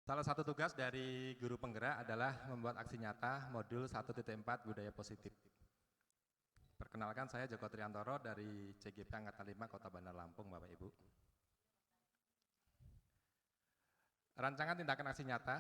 Salah satu tugas dari guru penggerak adalah membuat aksi nyata modul 1.4 budaya positif. Perkenalkan, saya Joko Triantoro dari CGP Angkatan 5 Kota Bandar Lampung, Bapak Ibu. Rancangan tindakan aksi nyata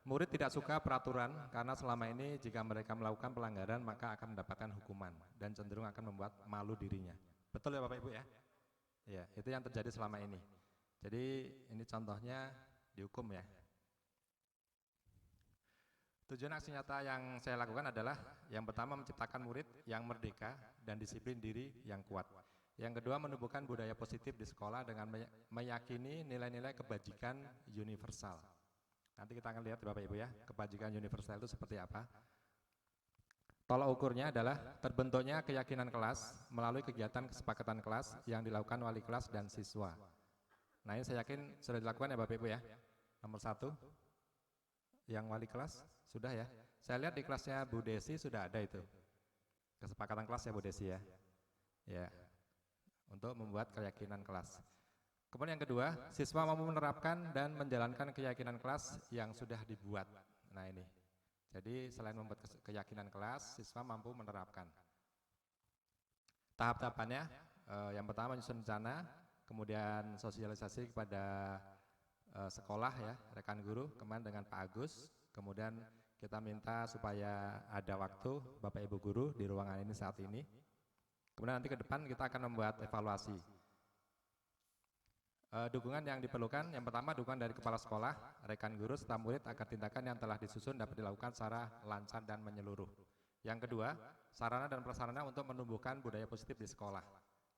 murid tidak suka peraturan karena selama ini jika mereka melakukan pelanggaran maka akan mendapatkan hukuman dan cenderung akan membuat malu dirinya. Betul ya Bapak Ibu ya? Ya, itu yang terjadi selama ini. Jadi ini contohnya dihukum ya. Tujuan aksi nyata yang saya lakukan adalah yang pertama menciptakan murid yang merdeka dan disiplin diri yang kuat. Yang kedua menumbuhkan budaya positif di sekolah dengan meyakini nilai-nilai kebajikan universal. Nanti kita akan lihat Bapak Ibu ya, kebajikan universal itu seperti apa. Tolak ukurnya adalah terbentuknya keyakinan kelas melalui kegiatan kesepakatan kelas yang dilakukan wali kelas dan siswa. Nah ini saya yakin sudah dilakukan ya Bapak Ibu ya. Nomor 1, yang wali kelas sudah ya. Saya lihat di kelasnya Bu Desi sudah ada itu. Kesepakatan kelas ya Bu Desi ya. Ya, untuk membuat keyakinan kelas. Kemudian yang kedua, siswa mampu menerapkan dan menjalankan keyakinan kelas yang sudah dibuat. Nah ini, jadi selain membuat keyakinan kelas, siswa mampu menerapkan. Tahap-tahapannya, yang pertama menyusun rencana, kemudian sosialisasi kepada sekolah ya, rekan guru, kemarin dengan Pak Agus, kemudian kita minta supaya ada waktu Bapak Ibu guru di ruangan ini saat ini. Kemudian nanti ke depan kita akan membuat evaluasi. Dukungan yang diperlukan, yang pertama dukungan dari kepala sekolah, rekan guru, serta murid agar tindakan yang telah disusun dapat dilakukan secara lancar dan menyeluruh. Yang kedua, sarana dan prasarana untuk menumbuhkan budaya positif di sekolah.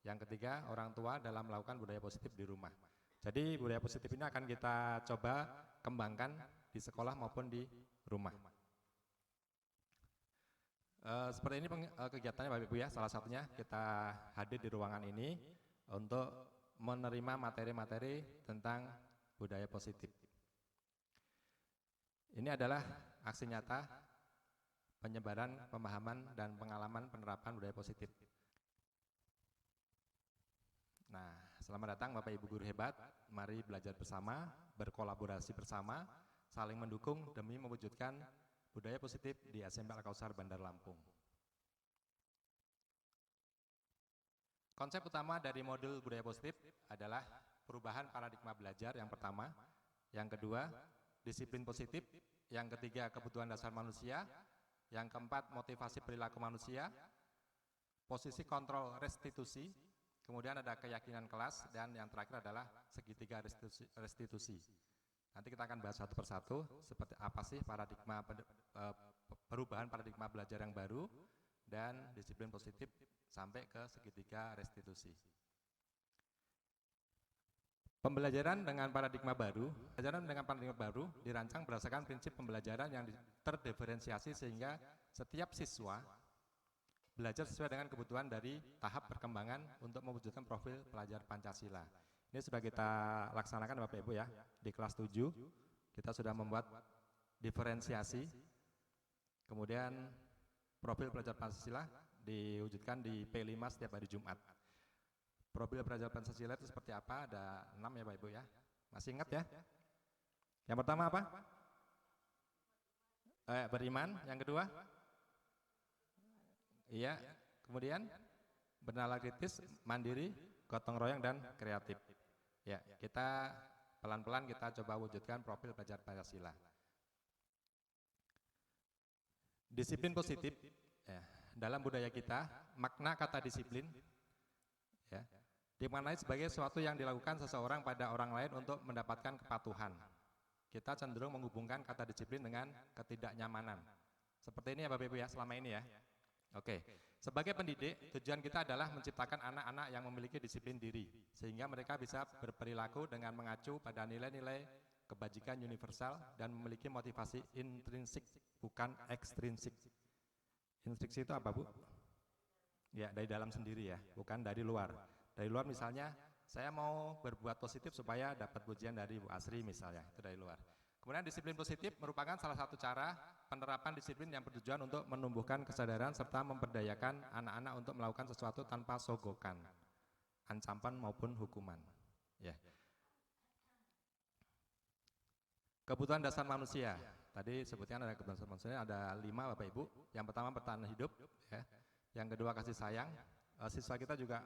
Yang ketiga, orang tua dalam melakukan budaya positif di rumah. Jadi budaya positif ini akan kita coba kembangkan di sekolah maupun di rumah. Seperti ini kegiatannya Bapak Ibu ya, salah satunya kita hadir di ruangan ini untuk menerima materi-materi tentang budaya positif. Ini adalah aksi nyata penyebaran, pemahaman, dan pengalaman penerapan budaya positif. Nah, selamat datang Bapak Ibu guru hebat, mari belajar bersama, berkolaborasi bersama, saling mendukung demi mewujudkan budaya positif di SMP Al-Kausar Bandar Lampung. Konsep utama dari modul budaya positif adalah perubahan paradigma belajar yang pertama, yang kedua, disiplin positif, yang ketiga, kebutuhan dasar manusia, yang keempat, motivasi perilaku manusia, posisi kontrol restitusi, kemudian ada keyakinan kelas, dan yang terakhir adalah segitiga restitusi. Nanti kita akan bahas satu persatu, seperti apa sih paradigma perubahan paradigma belajar yang baru, dan disiplin positif sampai ke segitiga restitusi. Pembelajaran dengan paradigma baru dirancang berdasarkan prinsip pembelajaran yang terdiferensiasi sehingga setiap siswa belajar sesuai dengan kebutuhan dari tahap perkembangan untuk mewujudkan profil pelajar Pancasila. Ini sudah kita laksanakan Bapak Ibu ya, di kelas 7 kita sudah membuat diferensiasi, kemudian profil pelajar Pancasila diwujudkan di P5 setiap hari Jumat. Profil pelajar Pancasila itu seperti apa? Ada 6 ya Bapak Ibu ya. Masih ingat ya? Yang pertama apa? Beriman. Yang kedua? Iya. Kemudian bernalar kritis, mandiri, gotong royong, dan kreatif. Ya, kita pelan-pelan kita coba wujudkan profil pelajar Pancasila. Disiplin positif, ya, dalam budaya kita, makna kata disiplin ya, dimaknai sebagai sesuatu yang dilakukan seseorang pada orang lain untuk mendapatkan kepatuhan. Kita cenderung menghubungkan kata disiplin dengan ketidaknyamanan. Seperti ini ya Bapak Ibu ya, selama ini ya. Oke, sebagai pendidik, tujuan kita adalah menciptakan anak-anak yang memiliki disiplin diri, sehingga mereka bisa berperilaku dengan mengacu pada nilai-nilai kebajikan universal dan memiliki motivasi intrinsik, bukan ekstrinsik. Instruksi itu apa Bu? Ya, dari dalam sendiri ya, bukan dari luar. Dari luar misalnya, saya mau berbuat positif supaya dapat pujian dari Bu Asri misalnya, itu dari luar. Kemudian disiplin positif merupakan salah satu cara penerapan disiplin yang bertujuan untuk menumbuhkan kesadaran serta memberdayakan anak-anak untuk melakukan sesuatu tanpa sogokan, ancaman maupun hukuman. Ya. Kebutuhan dasar manusia. Tadi sebutkan ada kebutuhan dasar manusia, ada 5 Bapak Ibu. Yang pertama bertahan hidup, ya. Yang kedua kasih sayang. Siswa kita juga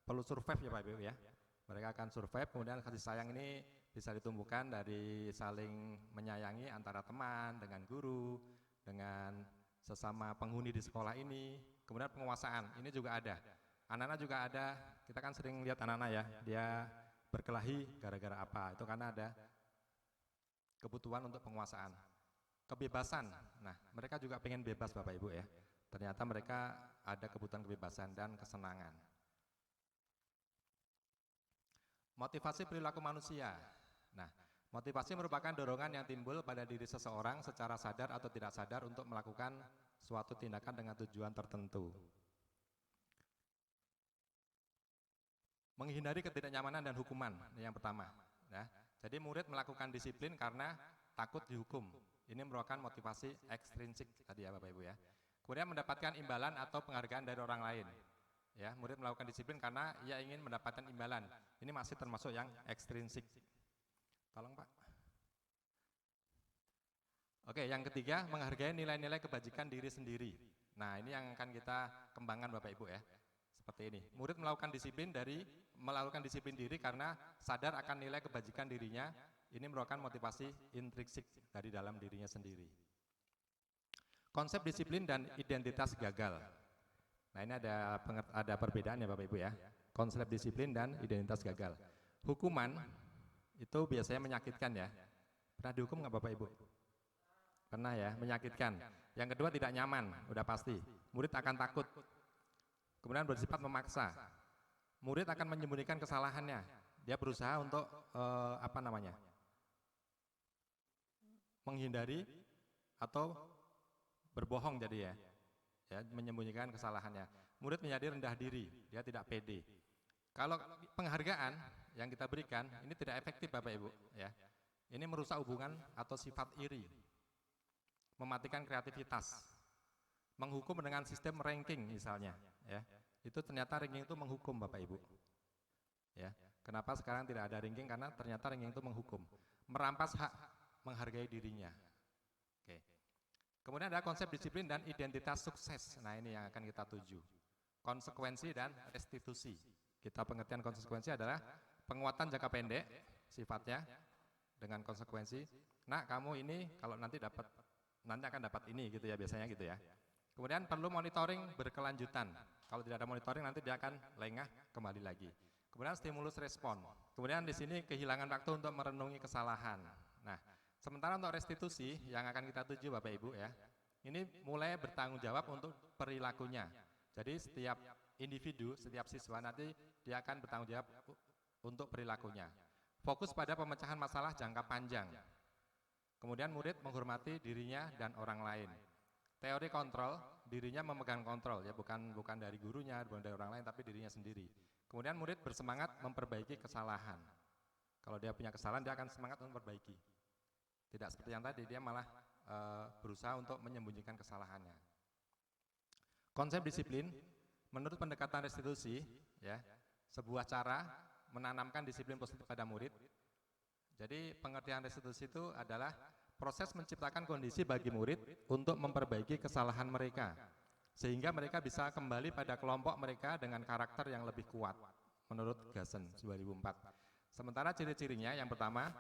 perlu survive ya Bapak Ibu ya. Mereka akan survive, kemudian kasih sayang ini bisa ditumbuhkan dari saling menyayangi antara teman, dengan guru, dengan sesama penghuni di sekolah ini. Kemudian penguasaan, ini juga ada. Anak-anak juga ada, kita kan sering lihat anak-anak ya, dia berkelahi gara-gara apa, itu karena ada kebutuhan untuk penguasaan. Kebebasan, nah mereka juga pengen bebas Bapak Ibu ya. Ternyata mereka ada kebutuhan kebebasan dan kesenangan. Motivasi perilaku manusia. Nah, motivasi merupakan dorongan yang timbul pada diri seseorang secara sadar atau tidak sadar untuk melakukan suatu tindakan dengan tujuan tertentu. Menghindari ketidaknyamanan dan hukuman, ini yang pertama. Nah, jadi murid melakukan disiplin karena takut dihukum. Ini merupakan motivasi ekstrinsik tadi ya Bapak Ibu ya. Kemudian mendapatkan imbalan atau penghargaan dari orang lain. Ya, murid melakukan disiplin karena ia ingin mendapatkan imbalan. Ini masih termasuk yang ekstrinsik. Tolong Pak. Oke, yang ketiga menghargai nilai-nilai kebajikan diri sendiri. Nah, ini yang akan kita kembangkan Bapak Ibu ya. Seperti ini. Murid melakukan disiplin diri karena sadar akan nilai kebajikan dirinya. Ini merupakan motivasi intrinsik dari dalam dirinya sendiri. Konsep disiplin dan identitas gagal. Nah, ini ada perbedaan ya Bapak Ibu ya. Konsep disiplin dan identitas gagal. Hukuman itu biasanya menyakitkan ya. Pernah dihukum nggak Bapak Ibu? Pernah ya, menyakitkan. Yang kedua tidak nyaman, udah pasti. Murid akan takut. Kemudian bersifat memaksa. Murid akan menyembunyikan kesalahannya. Dia berusaha untuk menghindari atau berbohong jadi ya, menyembunyikan kesalahannya. Murid menjadi rendah diri, dia tidak pede. Kalau penghargaan yang kita berikan ini tidak efektif Bapak Ibu ya. Ini merusak hubungan atau sifat iri, mematikan kreativitas, menghukum dengan sistem ranking misalnya ya. Itu ternyata ranking itu menghukum Bapak Ibu ya. Kenapa sekarang tidak ada ranking? Karena ternyata ranking itu menghukum, merampas hak menghargai dirinya. Oke. Kemudian ada konsep disiplin dan identitas sukses. Nah ini yang akan kita tuju. Konsekuensi dan restitusi. Kita pengertian konsekuensi adalah penguatan jangka pendek sifatnya dengan konsekuensi. Nah kamu ini kalau nanti akan dapat ini gitu ya, biasanya gitu ya. Kemudian perlu monitoring berkelanjutan. Kalau tidak ada monitoring nanti dia akan lengah kembali lagi. Kemudian stimulus respon. Kemudian di sini kehilangan waktu untuk merenungi kesalahan. Nah, sementara untuk restitusi yang akan kita tuju Bapak Ibu ya, ini mulai bertanggung jawab untuk perilakunya. Jadi setiap individu, setiap siswa nanti dia akan bertanggung jawab untuk perilakunya. Fokus pada pemecahan masalah jangka panjang. Kemudian murid menghormati dirinya dan orang lain. Teori kontrol, dirinya memegang kontrol ya, bukan dari gurunya, bukan dari orang lain, tapi dirinya sendiri. Kemudian murid bersemangat memperbaiki kesalahan. Kalau dia punya kesalahan, dia akan semangat memperbaiki. Tidak seperti yang tadi, dia malah berusaha untuk menyembunyikan kesalahannya. Konsep disiplin, menurut pendekatan restitusi, ya, sebuah cara menanamkan disiplin positif pada murid. Jadi pengertian restitusi itu adalah proses menciptakan kondisi bagi murid untuk memperbaiki kesalahan mereka, sehingga mereka bisa kembali pada kelompok mereka dengan karakter yang lebih kuat, menurut Gassen 2004. Sementara ciri-cirinya yang pertama,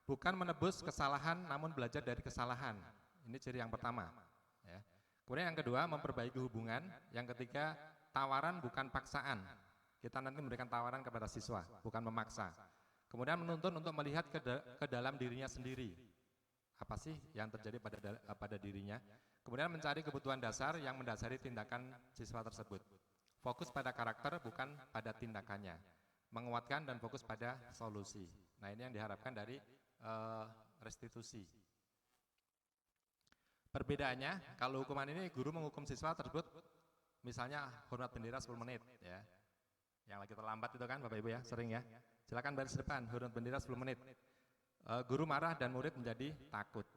bukan menebus kesalahan namun belajar dari kesalahan. Ini ciri yang pertama. Ya. Kemudian yang kedua, memperbaiki hubungan. Yang ketiga, tawaran bukan paksaan. Kita nanti memberikan tawaran kepada siswa, bukan memaksa. Kemudian menuntun untuk melihat ke dalam dirinya sendiri. Apa sih yang terjadi pada dirinya? Kemudian mencari kebutuhan dasar yang mendasari tindakan siswa tersebut. Fokus pada karakter bukan pada tindakannya. Menguatkan dan fokus pada solusi. Nah ini yang diharapkan dari restitusi. Perbedaannya, kalau hukuman ini guru menghukum siswa tersebut, misalnya hormat bendera 10 menit, ya. Yang lagi terlambat itu kan Bapak Ibu ya, sering ya. Silakan baris depan, hormat bendera 10 menit. Guru marah dan murid menjadi takut.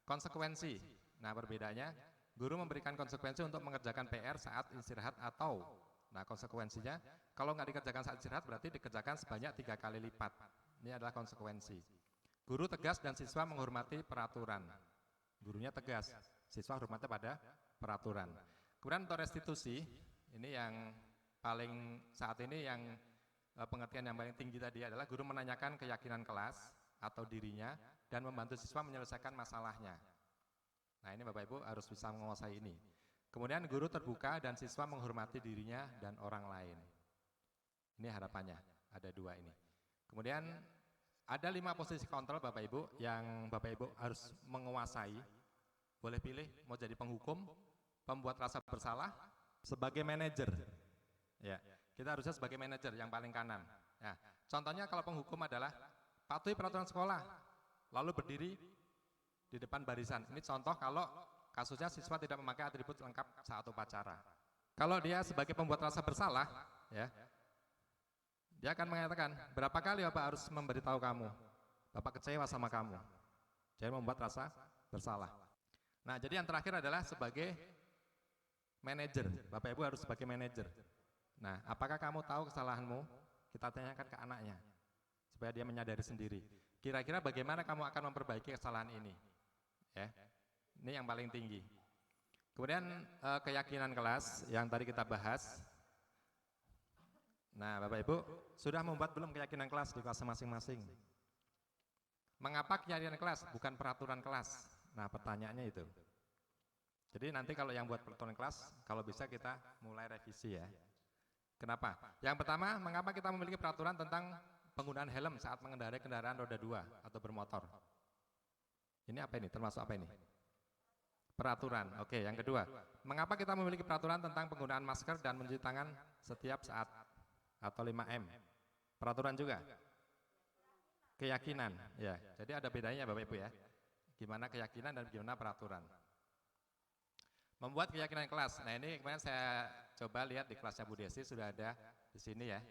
Konsekuensi, nah perbedaannya, guru memberikan konsekuensi untuk mengerjakan PR saat istirahat atau, nah konsekuensinya, kalau nggak dikerjakan saat istirahat berarti dikerjakan sebanyak 3 kali lipat. Ini adalah konsekuensi. Guru tegas dan siswa menghormati peraturan. Gurunya tegas, siswa hormatnya pada peraturan. Kemudian untuk restitusi, ini yang paling saat ini yang pengertian yang paling tinggi tadi adalah guru menanyakan keyakinan kelas atau dirinya dan membantu siswa menyelesaikan masalahnya. Nah ini Bapak Ibu harus bisa menguasai ini. Kemudian guru terbuka dan siswa menghormati dirinya dan orang lain. Ini harapannya, ada 2 ini. Kemudian ada 5 posisi kontrol Bapak Ibu yang Bapak Ibu harus menguasai. Boleh pilih mau jadi penghukum, pembuat rasa bersalah, sebagai manajer. Ya, kita harusnya sebagai manajer yang paling kanan. Ya, contohnya kalau penghukum adalah patuhi peraturan sekolah, lalu berdiri di depan barisan. Ini contoh kalau kasusnya siswa tidak memakai atribut lengkap saat upacara. Kalau dia sebagai pembuat rasa bersalah, ya, dia akan mengatakan, berapa kali Bapak harus memberitahu kamu, Bapak kecewa sama kamu. Jadi membuat rasa bersalah. Nah, jadi yang terakhir adalah sebagai manajer. Bapak Ibu harus sebagai manajer. Nah, apakah kamu tahu kesalahanmu? Kita tanyakan ke anaknya, supaya dia menyadari sendiri. Kira-kira bagaimana kamu akan memperbaiki kesalahan ini? Ya, ini yang paling tinggi. Kemudian keyakinan kelas yang tadi kita bahas. Nah, Bapak Ibu sudah membuat belum keyakinan kelas di kelas masing-masing? Mengapa keyakinan kelas bukan peraturan kelas? Nah, pertanyaannya itu. Jadi nanti kalau yang buat peraturan kelas, kalau bisa kita mulai revisi ya. Kenapa? Yang pertama, mengapa kita memiliki peraturan tentang penggunaan helm saat mengendarai kendaraan roda 2 atau bermotor. Ini apa ini? Termasuk apa ini? Peraturan. Oke, yang kedua, mengapa kita memiliki peraturan tentang penggunaan masker dan mencuci tangan setiap saat atau 5M? Peraturan juga. Keyakinan, ya. Jadi ada bedanya Bapak Ibu ya. Gimana keyakinan dan gimana peraturan. Membuat keyakinan kelas. Nah, ini kemarin saya coba lihat di kelasnya Bu Desi sudah ada di sini ya.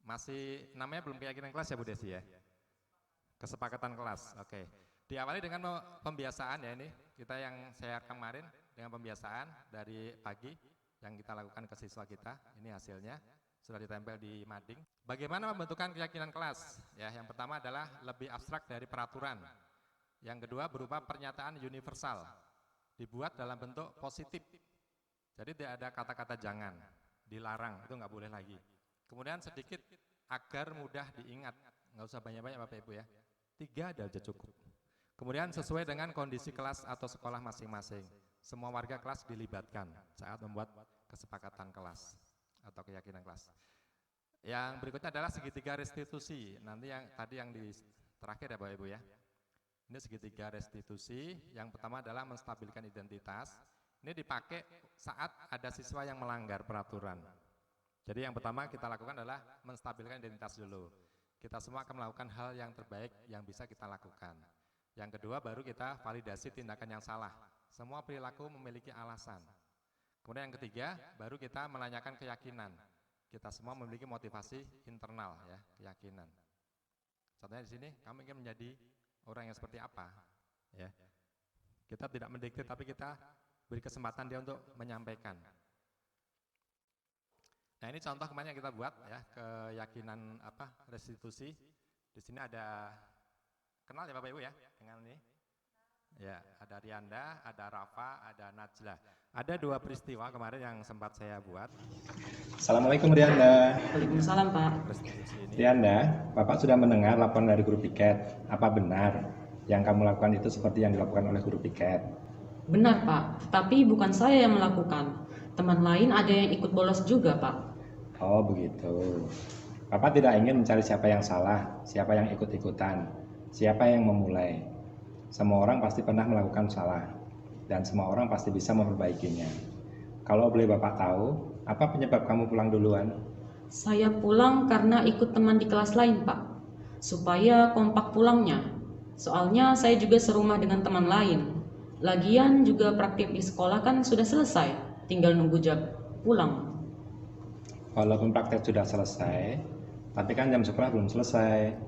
Masih namanya belum keyakinan kelas ya Bu Desi ya. Kesepakatan kelas. Oke. Diawali dengan pembiasaan ya, ini kita yang saya kemarin dengan pembiasaan dari pagi yang kita lakukan ke siswa kita. Ini hasilnya sudah ditempel di mading. Bagaimana pembentukan keyakinan kelas? Ya, yang pertama adalah lebih abstrak dari peraturan. Yang kedua berupa pernyataan universal, dibuat dalam bentuk positif. Jadi tidak ada kata-kata jangan, dilarang, itu nggak boleh lagi. Kemudian sedikit agar mudah diingat, nggak usah banyak-banyak Bapak Ibu ya. 3 ada aja cukup. Kemudian sesuai dengan kondisi kelas atau sekolah masing-masing. Semua warga kelas dilibatkan saat membuat kesepakatan kelas atau keyakinan kelas. Yang berikutnya adalah segitiga restitusi. Nanti yang tadi yang di terakhir ya Bapak Ibu ya. Ini segitiga restitusi. Yang pertama adalah menstabilkan identitas. Ini dipakai saat ada siswa yang melanggar peraturan. Jadi yang pertama kita lakukan adalah menstabilkan identitas dulu. Kita semua akan melakukan hal yang terbaik yang bisa kita lakukan. Yang kedua baru kita validasi tindakan yang salah. Semua perilaku memiliki alasan. Kemudian yang ketiga baru kita menanyakan keyakinan. Kita semua memiliki motivasi internal ya, keyakinan. Contohnya di sini kamu ingin menjadi orang yang seperti apa? Ya. Kita tidak mendikte tapi kita beri kesempatan dia untuk menyampaikan. Nah, ini contoh kemarin yang kita buat ya, keyakinan restitusi. Di sini ada kenal ya Bapak Ibu ya dengan ini? Ya, ada Rianda, ada Rafa, ada Najla. Ada 2 peristiwa kemarin yang sempat saya buat. Assalamualaikum Rianda. Waalaikumsalam Pak. Rianda, Bapak sudah mendengar laporan dari guru piket. Apa benar yang kamu lakukan itu seperti yang dilakukan oleh guru piket? Benar Pak, tapi bukan saya yang melakukan. Teman lain ada yang ikut bolos juga Pak. Oh begitu. Bapak tidak ingin mencari siapa yang salah, siapa yang ikut-ikutan, siapa yang memulai. Semua orang pasti pernah melakukan salah, dan semua orang pasti bisa memperbaikinya. Kalau boleh Bapak tahu, apa penyebab kamu pulang duluan? Saya pulang karena ikut teman di kelas lain Pak, supaya kompak pulangnya. Soalnya saya juga serumah dengan teman lain. Lagian juga praktik di sekolah kan sudah selesai, tinggal nunggu jam pulang. Walaupun praktek sudah selesai, tapi kan jam sekolah belum selesai.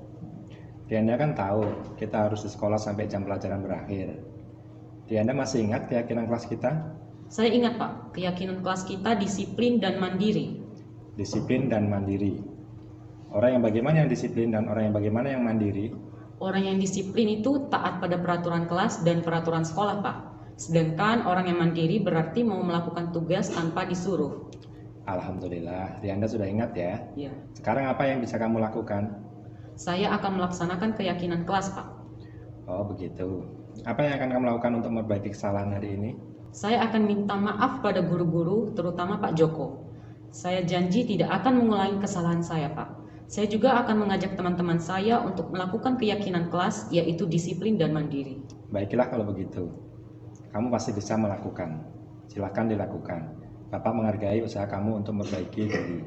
Rianda kan tahu kita harus di sekolah sampai jam pelajaran berakhir. Rianda masih ingat keyakinan kelas kita? Saya ingat Pak, keyakinan kelas kita disiplin dan mandiri. Disiplin dan mandiri. Orang yang bagaimana yang disiplin dan orang yang bagaimana yang mandiri? Orang yang disiplin itu taat pada peraturan kelas dan peraturan sekolah Pak. Sedangkan orang yang mandiri berarti mau melakukan tugas tanpa disuruh. Alhamdulillah, Rianda sudah ingat ya? Ya. Sekarang apa yang bisa kamu lakukan? Saya akan melaksanakan keyakinan kelas Pak. Oh begitu. Apa yang akan kamu lakukan untuk memperbaiki kesalahan hari ini? Saya akan minta maaf pada guru-guru, terutama Pak Joko. Saya janji tidak akan mengulangi kesalahan saya Pak. Saya juga akan mengajak teman-teman saya untuk melakukan keyakinan kelas, yaitu disiplin dan mandiri. Baiklah kalau begitu. Kamu pasti bisa melakukan. Silakan dilakukan. Bapak menghargai usaha kamu untuk memperbaiki diri.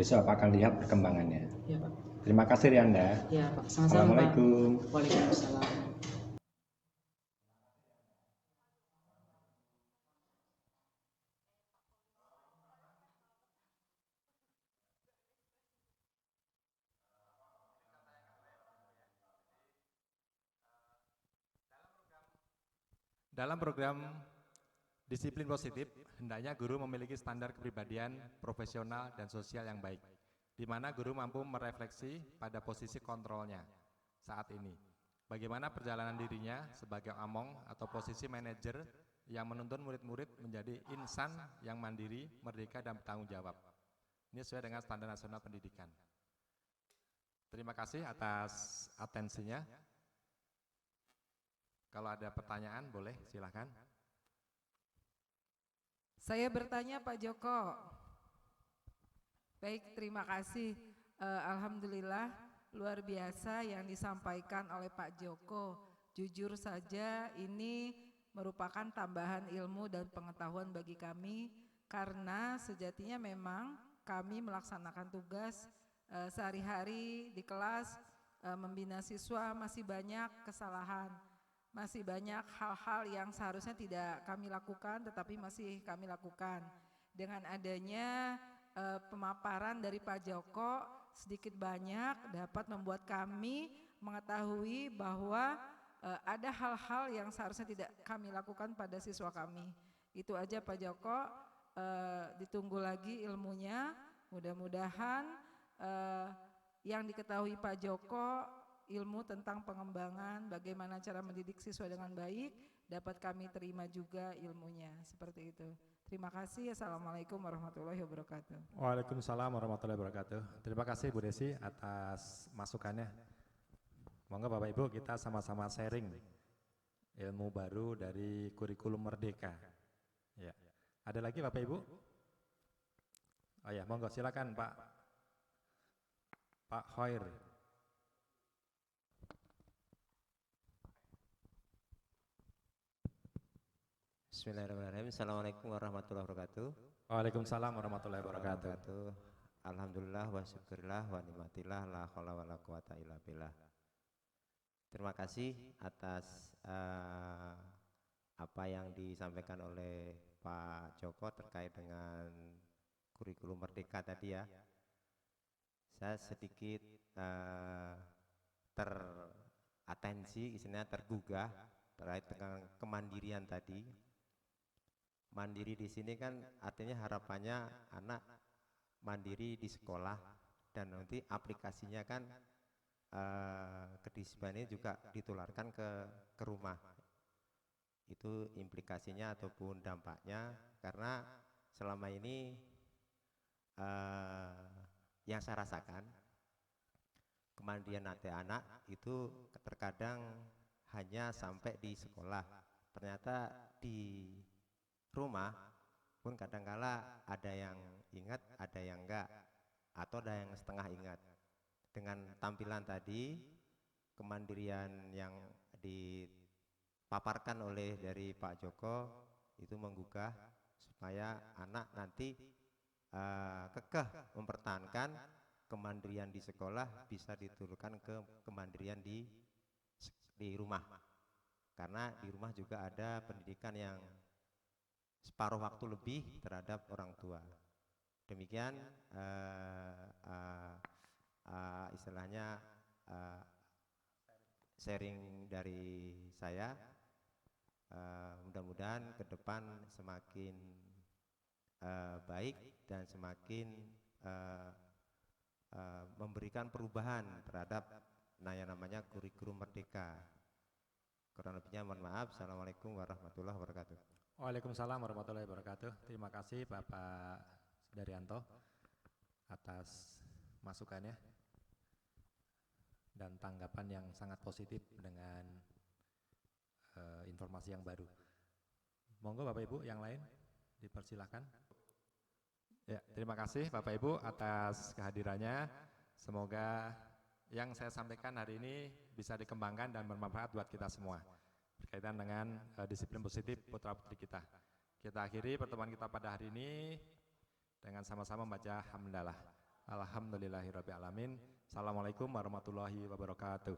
Besok Bapak akan lihat perkembangannya. Ya Pak. Terima kasih Rianda. Ya Pak, sama-sama Pak. Assalamualaikum. Waalaikumsalam. Dalam program disiplin positif, hendaknya guru memiliki standar kepribadian profesional dan sosial yang baik, di mana guru mampu merefleksi pada posisi kontrolnya saat ini. Bagaimana perjalanan dirinya sebagai among atau posisi manajer yang menuntun murid-murid menjadi insan yang mandiri, merdeka, dan bertanggung jawab. Ini sesuai dengan standar nasional pendidikan. Terima kasih atas atensinya. Kalau ada pertanyaan boleh silakan. Saya bertanya Pak Joko. Baik, terima kasih. Alhamdulillah luar biasa yang disampaikan oleh Pak Joko. Jujur saja ini merupakan tambahan ilmu dan pengetahuan bagi kami karena sejatinya memang kami melaksanakan tugas sehari-hari di kelas membina siswa masih banyak kesalahan, masih banyak hal-hal yang seharusnya tidak kami lakukan tetapi masih kami lakukan. Dengan adanya pemaparan dari Pak Joko sedikit banyak dapat membuat kami mengetahui bahwa ada hal-hal yang seharusnya tidak kami lakukan pada siswa kami. Itu aja Pak Joko, ditunggu lagi ilmunya, mudah-mudahan yang diketahui Pak Joko ilmu tentang pengembangan bagaimana cara mendidik siswa dengan baik dapat kami terima juga ilmunya, seperti itu. Terima kasih. Assalamualaikum warahmatullahi wabarakatuh. Waalaikumsalam warahmatullahi wabarakatuh. Terima kasih Bu Desi atas masukannya. Monggo Bapak Ibu kita sama-sama sharing ilmu baru dari kurikulum Merdeka. Ya. Ada lagi Bapak Ibu? Oh ya, monggo silakan Pak Khair. Bismillahirrahmanirrahim. Assalamualaikum warahmatullahi wabarakatuh. Waalaikumsalam warahmatullahi wabarakatuh. Alhamdulillah wa syukurillah wa nikmatillah la haula wala quwata illa billah. Terima kasih atas apa yang disampaikan oleh Pak Joko terkait dengan kurikulum Merdeka tadi ya. Saya sedikit teratensi, istilahnya tergugah terkait dengan kemandirian tadi. Mandiri di sini kan artinya harapannya anak mandiri di sekolah dan nanti aplikasinya kan kedisiplinan ini juga ditularkan ke rumah. Itu implikasinya ataupun dampaknya karena selama ini yang saya rasakan kemandirian anak itu terkadang hanya sampai di sekolah. Ternyata di rumah pun kadangkala ada yang ingat, ada yang enggak, atau ada yang setengah ingat. Dengan tampilan tadi, kemandirian yang dipaparkan oleh dari Pak Joko itu menggugah supaya anak nanti kekeh mempertahankan kemandirian di sekolah bisa diturunkan ke kemandirian di rumah. Karena di rumah juga ada pendidikan yang separuh waktu lebih terhadap orang tua. Demikian istilahnya sharing dari saya. Mudah-mudahan ke depan semakin baik dan semakin memberikan perubahan terhadap yang namanya kurikulum Merdeka. Kurang lebihnya mohon maaf. Assalamualaikum warahmatullahi wabarakatuh. Waalaikumsalam warahmatullahi wabarakatuh. Terima kasih Bapak Daryanto atas masukannya dan tanggapan yang sangat positif dengan informasi yang baru. Monggo Bapak Ibu yang lain dipersilahkan. Ya, terima kasih Bapak Ibu atas kehadirannya. Semoga yang saya sampaikan hari ini bisa dikembangkan dan bermanfaat buat kita semua berkaitan dengan disiplin positif putra-putri kita. Kita akhiri pertemuan kita pada hari ini dengan sama-sama membaca hamdalah. Alhamdulillahirabbil alamin. Assalamualaikum warahmatullahi wabarakatuh.